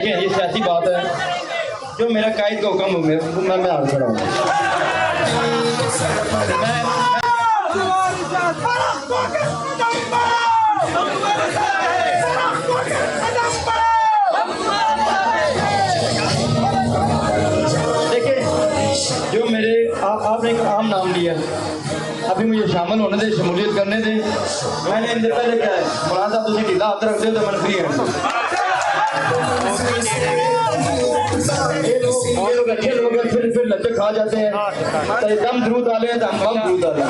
ये सियासी बात है, जो मेरा कायद का हुक्म मैं हाल खड़ा हूँ। देखिए, जो मेरे आपने एक आम नाम लिया, अभी मुझे शामिल होने दे, शमूलियत करने दे। मैंने इनसे पहले क्या है, मौलाना साहब तुम ढीला हाथ रखते हो तो मैं फ्री है। ये लोग अच्छे लोग हैं, फिर लच्चे खा जाते हैं, तो दम द्रूद आ रहे हैं तो हम कम द्रूद आ रहे हैं।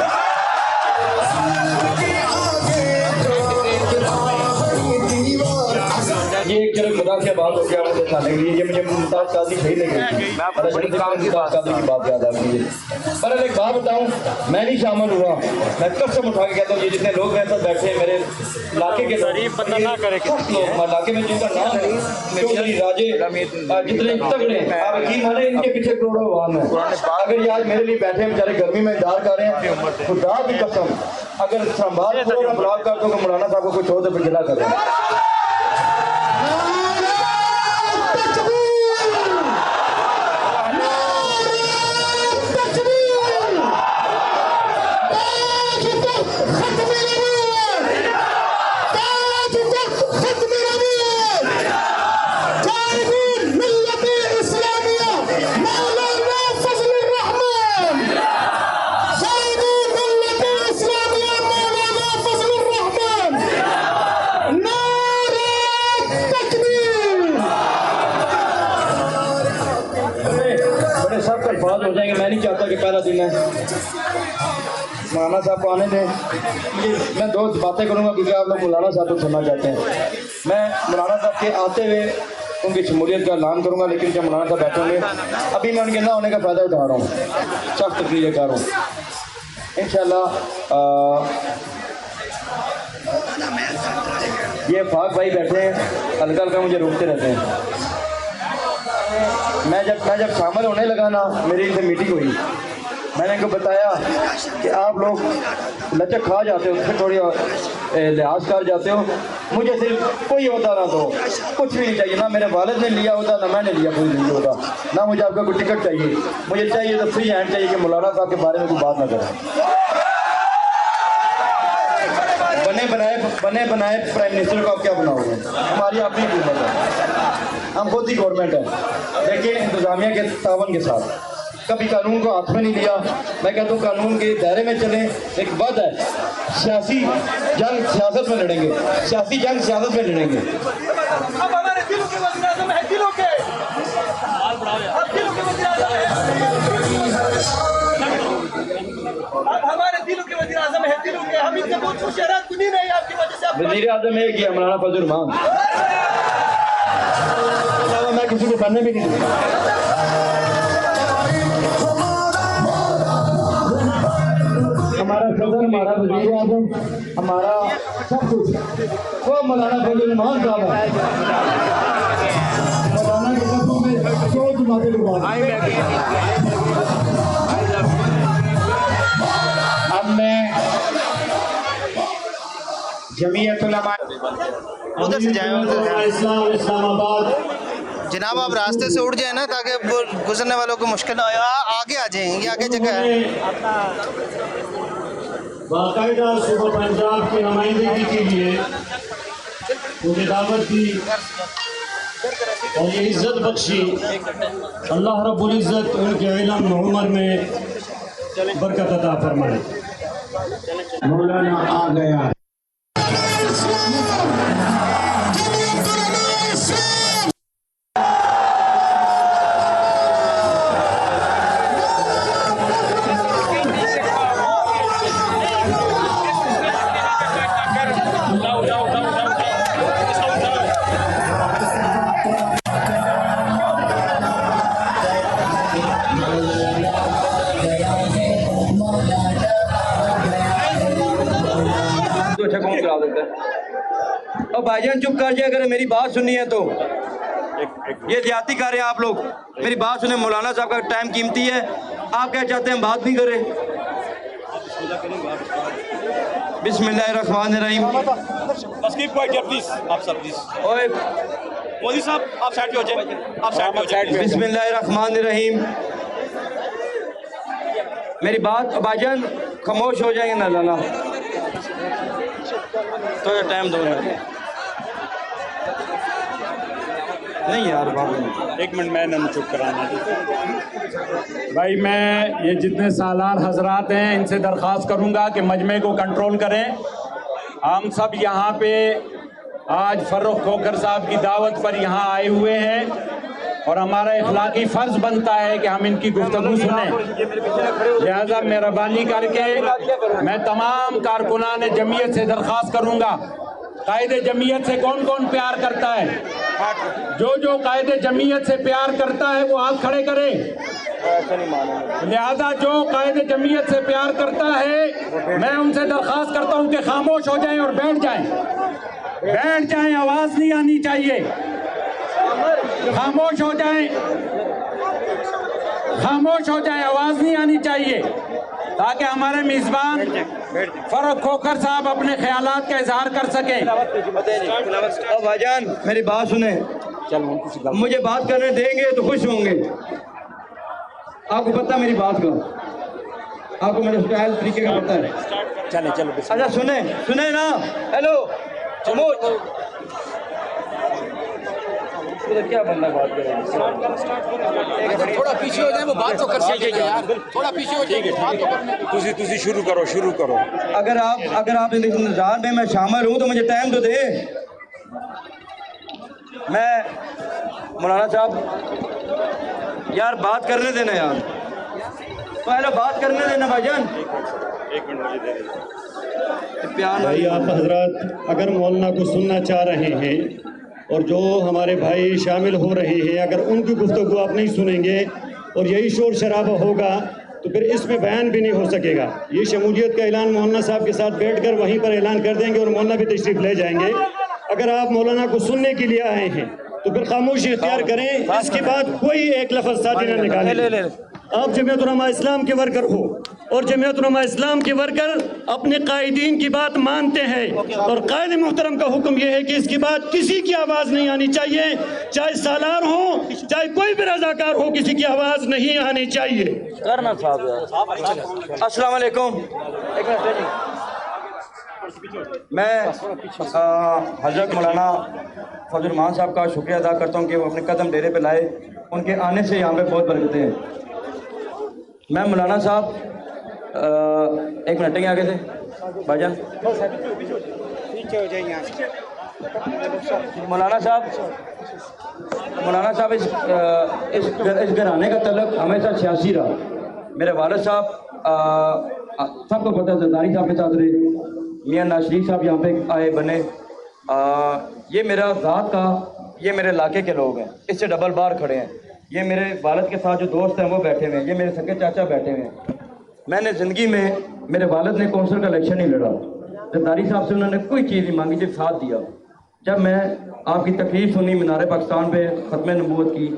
ये एक तरह खुदा से बात हो गया मुझे खाने के लिए, ये मुझे मुमताज कादरी सही नहीं लगी, मुमताज कादरी की बात याद आ गई है। पर एक बात बताऊं, मैं नहीं शामिल हुआ, मैं कसम उठा के कहता हूँ, ये जितने लोग हैं सब बैठे मेरे इलाके के लोग, इलाके में जिनका नाम है चौधरी राजे, जितने तगड़े आप यकीन माने इनके पीछे करोड़ों आवाम है। अगर ये आज मेरे लिए बैठे हैं बेचारे गर्मी में इंतजार कर रहे हैं, खुदा की कसम अगर संभाल पूरा ब्लॉक कर दो मौलाना साहब को कुछ हो तो फिर गिला कर दें। हो जाएंगे, मैं नहीं चाहता कि पहला दिन है मौलाना साहब को आने दें। मैं दो बातें करूंगा क्योंकि आप लोग मौलाना साहब को सुनना चाहते हैं। मैं मौलाना साहब के आते हुए उनकी शमूलियत का ऐलान करूंगा, लेकिन जब मौलाना साहब बैठेंगे अभी मैं उनके ना होने का फ़ायदा उठा रहा हूँ, सख्त तकरीर कर रहा हूँ इंशाल्लाह। ये फाक भाई बैठे हैं, हल्का हल्का मुझे रोकते रहते हैं। मैं जब शामिल होने लगा ना, मेरी इनसे मीटिंग हुई, मैंने इनको बताया कि आप लोग लचक खा जाते हो, फिर थोड़ी लिहाज कर जाते हो, मुझे सिर्फ कोई होता ना दो, कुछ भी नहीं चाहिए, ना मेरे वालिद ने लिया होता ना मैंने लिया कोई नहीं होता, ना मुझे आपका कोई टिकट चाहिए, मुझे चाहिए तो फ्री हैंड चाहिए कि मौलाना साहब के बारे में कोई बात ना करें। बने बनाए प्राइम मिनिस्टर को आप क्या बनाओगे? हमारी अपनी हुकूमत है, हम खुद ही गवर्नमेंट है, देखिए इंतजामिया के तावन के साथ कभी कानून को हाथ में नहीं लिया। मैं कहता हूँ कानून के दायरे में चलें। एक बात है, सियासी जंग सियासत में लड़ेंगे, सियासी जंग सियासत में लड़ेंगे। अब हमारे दिलों के वज़ीर आज़म है, दिलों के अब हमारे दिलों के वज़ीर आज़म है, दिलों के हम इनसे बहुत खुश हैं, कुनी नहीं आपकी वजह से। वज़ीर आज़म है कि मौलाना फजल रहमान, मैं किसी को बनने भी नहीं दूंगा। हमारा सदन, हमारा वज़ीर आज़म, हमारा सब कुछ वो मौलाना फजल रहमान साहब है। मौलाना के कदमों में जो जमाते लोग अब मैं जमीयत उलमा उधर से जाए, इस्लामाबाद जनाब आप रास्ते से उठ जाए ना, ताकि गुजरने वालों को मुश्किल ना हो। आगे आ जाएं, ये आगे जगह है। बाकायदा सूबा पंजाब की नुमाइंदगी के लिए मुझे दावत दी और ये इज्जत बख्शी। अल्लाह रब्बुल इज्जत उनके इल्म उम्र में बरकत अता फरमाए। मौलाना आ गया। अच्छा कौन करा देता है? और भाईजान चुप कर जाए, अगर मेरी बात सुननी है तो। ये ज्यादती कर रहे हैं आप लोग, मेरी बात सुने। मौलाना साहब का टाइम कीमती है, आप क्या चाहते हैं हम बात नहीं करें? बिस्मिल्लाहिर्रहमानिर्रहीम। Let's keep quiet here, please. आप सब प्लीज। ओए मोदी साहब आप साइड पे हो जाए, आप साइड पे हो जाए। बिस्मिल्लाहिर्रहमानिर्रहीम। मेरी बात भाईजान खामोश हो जाएंगे ना लाना, तो टाइम दो नहीं यार बाबू। एक मिनट, मैं चुप कराना। भाई मैं ये जितने सालार हजरात हैं इनसे दरख्वास्त करूंगा कि मजमे को कंट्रोल करें। हम सब यहाँ पे आज फर्रुख खोखर साहब की दावत पर यहाँ आए हुए हैं और हमारा इखलाकी फ़र्ज बनता है कि हम इनकी गुफ्तगू सुनें। लिहाजा मेहरबानी करके मैं तमाम कारकुनान जमीयत से दरख्वास्त करूंगा, कायदे जमीयत से कौन कौन प्यार करता है? जो कायदे जमीयत से प्यार करता है वो हाथ खड़े करे। लिहाजा जो कायदे जमीयत से प्यार करता है मैं उनसे दरख्वास्त करता हूं कि खामोश हो जाएं और बैठ जाएं, आवाज नहीं आनी चाहिए। खामोश हो जाएं, आवाज नहीं आनी चाहिए, ताकि हमारे मेजबान फर्रुख खोखर साहब अपने ख्यालात का इजहार कर सकें। अब भाईजान मेरी बात सुने, मुझे बात करने देंगे तो खुश होंगे। आपको पता मेरी बात का, आपको मेरे स्टाइल तरीके का पता है। चले अच्छा सुने ना। हेलो क्या बंदा बात करें, थोड़ा पीछे हो जाए, वो बात तो कर सके यार, थोड़ा पीछे हो जाए। तुसी शुरू करो। अगर आप इंतजार में मैं शामिल हूँ तो मुझे टाइम तो दे। मैं मौलाना साहब यार बात करने देना यार, पहले बात करने देना भाईजान। एक मिनट मुझे दे दीजिए। प्यार भाई आप हजरात अगर मौलाना को सुनना चाह रहे हैं और जो हमारे भाई शामिल हो रहे हैं, अगर उनकी गुफ्तगू आप नहीं सुनेंगे और यही शोर शराबा होगा तो फिर इसमें बयान भी नहीं हो सकेगा। ये शमूलियत का ऐलान मौलाना साहब के साथ बैठकर वहीं पर ऐलान कर देंगे और मौलाना भी तशरीफ ले जाएंगे। अगर आप मौलाना को सुनने के लिए आए हैं तो फिर खामोशी इख्तियार करें, इसके बाद कोई एक लफ्ज़ साथी न निकालें। आप जमीयत उलमा इस्लाम के वर्कर हो और जमीयत उलमा इस्लाम के वर्कर अपने कायदीन की बात मानते हैं और कायद मुहतरम का हुक्म यह है कि इसके बाद किसी की आवाज़ नहीं आनी चाहिए, चाहे सालार हो चाहे कोई भी रजाकार हो, किसी की आवाज़ नहीं आनी चाहिए। करना साहब। अस्सलाम वालेकुम। मैं हज़रत मौलाना फजल रहमान साहब का शुक्रिया अदा करता हूँ कि वो अपने कदम डेरे पे लाए। उनके आने से यहाँ पे बहुत बरकतें हैं। मैं मौलाना साहब एक मिनट के आगे से भाईजान मौलाना साहब इस घराने का तलब हमेशा सियासी रहा। मेरे वालिद साहब सबको पता है, जरदारी साहब के साथ रहे, मियाँ नवाज शरीफ साहब यहाँ पे आए बने। ये मेरा ज़ात का, ये मेरे इलाके के लोग हैं, इससे डबल बार खड़े हैं। ये मेरे वालिद के साथ जो दोस्त हैं वो बैठे हुए हैं, ये मेरे सगे चाचा बैठे हुए हैं। मैंने ज़िंदगी में, मेरे वालिद ने कौंसिल का इलेक्शन नहीं लड़ा, जरदारी साहब से उन्होंने कोई चीज़ नहीं मांगी, जब साथ दिया। जब मैं आपकी तकरीर सुनी मीनार पाकिस्तान पे ख़त्म नबूवत की,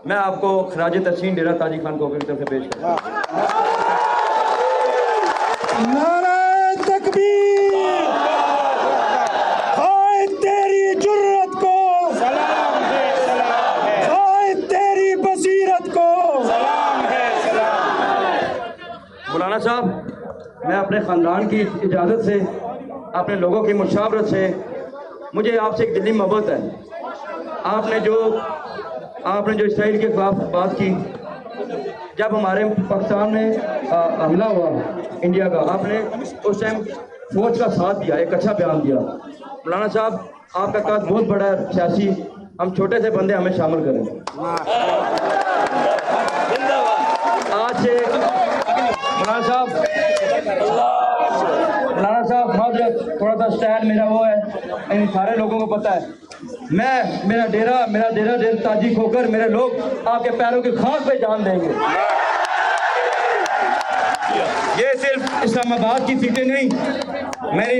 मैं आपको खराज तहसीन डेरा ताजी खान को की तरफ से पेश करूँ। मौलाना साहब मैं अपने ख़ानदान की इजाज़त से, अपने लोगों की मुशावरत से, मुझे आपसे एक दिली मोहब्बत है। आपने जो इसराइल के खिलाफ बात की, जब हमारे पाकिस्तान में हमला हुआ इंडिया का, आपने उस टाइम फौज का साथ दिया, एक अच्छा बयान दिया। मौलाना साहब आपका कद बहुत बड़ा है सियासी, हम छोटे से बंदे हमें शामिल करें। आज से मौलाना साहब बहुत थोड़ा सा स्टाइल मेरा वो है, इन सारे लोगों को पता है। मेरा डेरा ताजी खोकर मेरे लोग आपके पैरों की खाक पे जान देंगे। ये सिर्फ इस्लामाबाद की सीटें नहीं,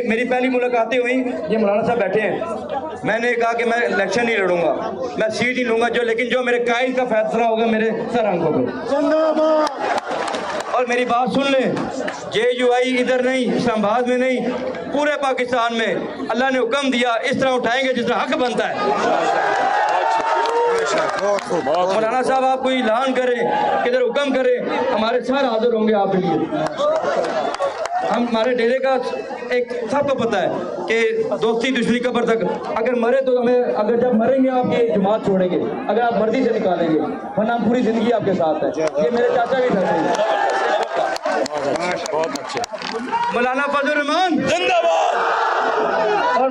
मेरी पहली मुलाकातें हुई, ये मौलाना साहब बैठे हैं। मैंने कहा कि मैं इलेक्शन नहीं लड़ूंगा, मैं सीट ही लूंगा, लेकिन जो मेरे कायद का फैसला होगा मेरे सर आंखों पे। और मेरी बात सुन लें, JUI इधर नहीं, इस्लामाबाद में नहीं, पूरे पाकिस्तान में अल्लाह ने हुक्म दिया, इस तरह उठाएंगे जिस तरह हक बनता है। मौलाना साहब आप कोई ऐलान करें, किधर हुक्म करें, हमारे सारे हाजिर होंगे आपके लिए। हम हमारे डेरे का एक सबको पता है कि दोस्ती दुश्मनी कब्र तक, अगर मरे तो हमें, अगर जब मरेंगे आप ये जमात छोड़ेंगे, अगर आप मर्जी से निकालेंगे, वरना हम पूरी जिंदगी आपके साथ है। ये मेरे चाचा भी कहते हैं। बहुत अच्छे। मौलाना फजल रहमान जिंदाबाद। और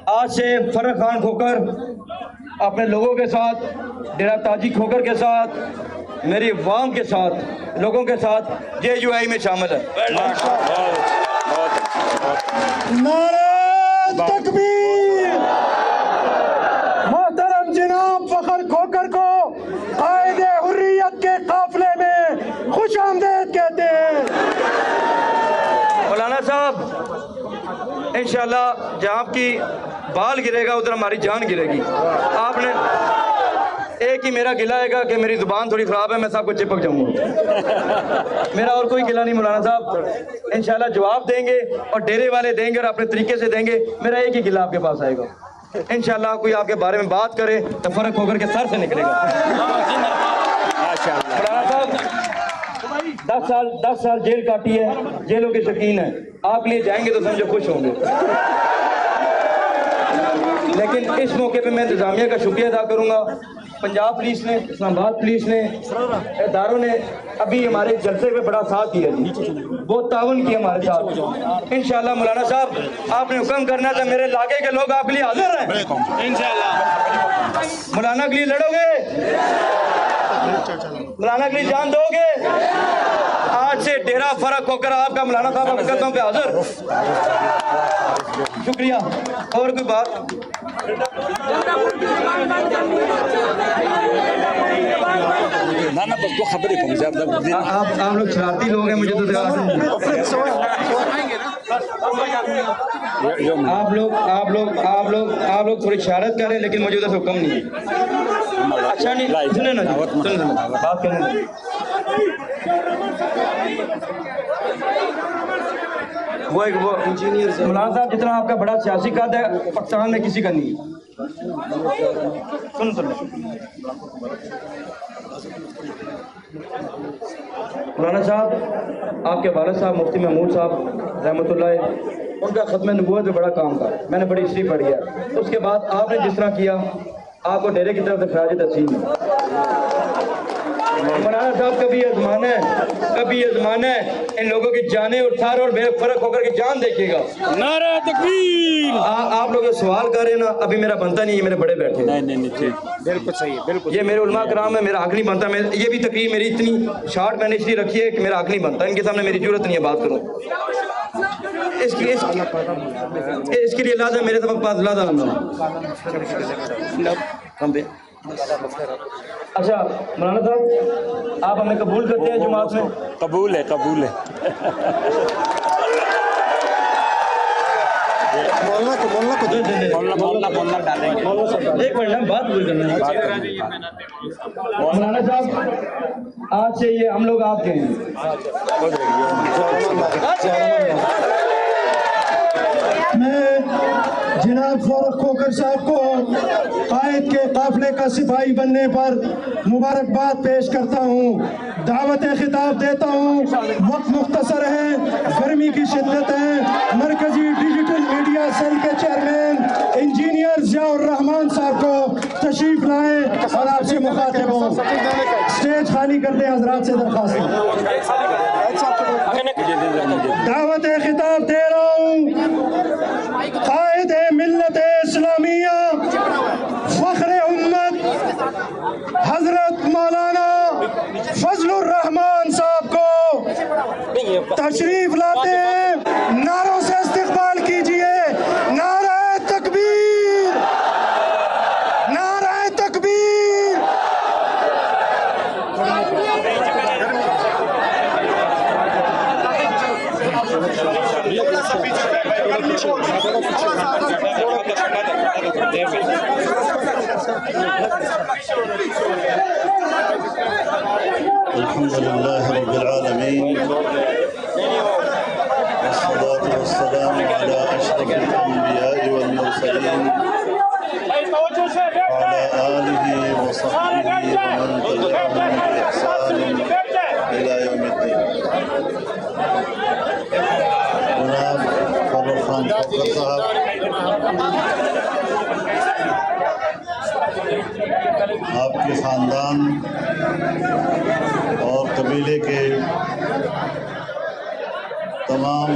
आज से फर्रुख खान खोकर अपने लोगों के साथ, डेरा ताजी खोकर के साथ, मेरी वाम के साथ, लोगों के साथ JUI में शामिल है। नारे तकबीर। मोहतरम जनाब फखर खोकर को कायदे हुर्रियत के काफिले में खुश आमदेद कहते हैं। मौलाना साहब इंशाल्लाह जहाँ आपकी बाल गिरेगा उधर हमारी जान गिरेगी। आपने एक ही मेरा गिला है कि मेरी जुबान थोड़ी ख़राब है, मैं सबको चिपक जाऊंगा। मेरा और कोई गिला नहीं मौलाना साहब। इंशाल्लाह जवाब देंगे और डेरे वाले देंगे और अपने तरीके से देंगे। मेरा एक ही गिला आपके पास आएगा। इंशाल्लाह कोई आपके बारे में बात करे तो फर्क होकर के सर से निकलेगा। मौलाना साहब 10 साल जेल काटी है, जेलों के शकीन है। आप लिए जाएंगे तो समझो खुश होंगे। लेकिन इस मौके पे मैं इंतजामिया का शुक्रिया अदा करूंगा। पंजाब पुलिस ने, इस्लामाबाद पुलिस ने, इदारों ने अभी हमारे जलसे पे बड़ा साथ दिया जी, बहुत ताउन किया हमारे साथ। इंशाल्लाह मौलाना साहब आपने हुक्म करना था, मेरे इलाके के लोग आपके लिए हाजिर हैं। इंशाल्लाह मौलाना के लिए लड़ोगे, मौलाना के लिए जान दोगे। आज से डेरा फर्क होकर आपका मौलाना साहब आपके कदमों पे हाजिर। शुक्रिया। और कोई बात? ना बस दो खबरें कम से आप लोग शरारती लोग हैं, मुझे तो आप लोग थोड़ी शरारत करें, लेकिन मुझे उधर से हुक्म नहीं है। अच्छा नहीं सुने ना, सुने बात करने। वो इंजीनियर मौलाना साहब जितना आपका बड़ा सियासी कद है पाकिस्तान में किसी का नहीं है। सुन मौलाना साहब आपके वालिद साहब मुफ्ती महमूद साहब रहमतुल्लाह, उनका खत्म नबूवत में बड़ा काम था, मैंने बड़ी हिस्ट्री पढ़ी है। उसके बाद आपने जिस तरह किया, आपको डेरे की तरफ से खराज तस्लीम है। मौलाना साहब कभी ये ज़माना है इन लोगों की जाने और थार और बेफर्क होकर के जान देखिएगा। नारा तकबीर। आप लोग सवाल कर रहे हैं ना, अभी मेरा बनता नहीं है, मेरे बड़े बैठे। नहीं बिल्कुल सही है, बिल्कुल। ये मेरे उलमा कराम है, मेरा हक नहीं बनता। ये भी तकरीर मेरी इतनी शार्ट मैंने इसलिए रखी है कि मेरा हक नहीं बनता, इनके सामने मेरी जरूरत नहीं है बात करूँ। इसके लिए लाजा मेरे पास लाजा अच्छा मौलाना साहब आप हमें कबूल करते हैं जुमात में? कबूल है। मोहल्ला को डालेंगे। एक मिनट ना बात पूरी करना है। मौलाना साहब आज से ये हम लोग आपके हैं। मैं जनाब फर्रुख खोकर साहब को कायद के काफिले का सिपाही बनने पर मुबारकबाद पेश करता हूँ, दावत खिताब देता हूँ। वक्त मुख्तसर है, गर्मी की शिद्दत है। मरकजी डिजिटल मीडिया सेल के चेयरमैन इंजीनियर ज़ियाउर रहमान साहब को तशरीफ लाएं और आपसे मुखातिब हों। स्टेज खाली कर दें, हजरात से दरख्वास्त है। दावत खिताब दे रहा हूँ कायद मिल्लत इस्लामिया फख्र उम्मत हजरत मौलाना फजलुर रहमान साहब को तशरीफ लाते हैं। नारों से इस्तकबाल कीजिए। नारा तकबीर, नारा तकबीर। अल्हम्दुलिल्लाह रब्बिल आलमीन, वस्सलातु वस्सलाम अला अशरफिल अंबिया'i वल मुरसलीन वअला आलिहि व सहबिहि व मन तबिअहुम बिइहसान इला यौमिद्दीन। जनाब फर्रुख खान खक्कर साहब, आपके ख़ानदान और कबीले के तमाम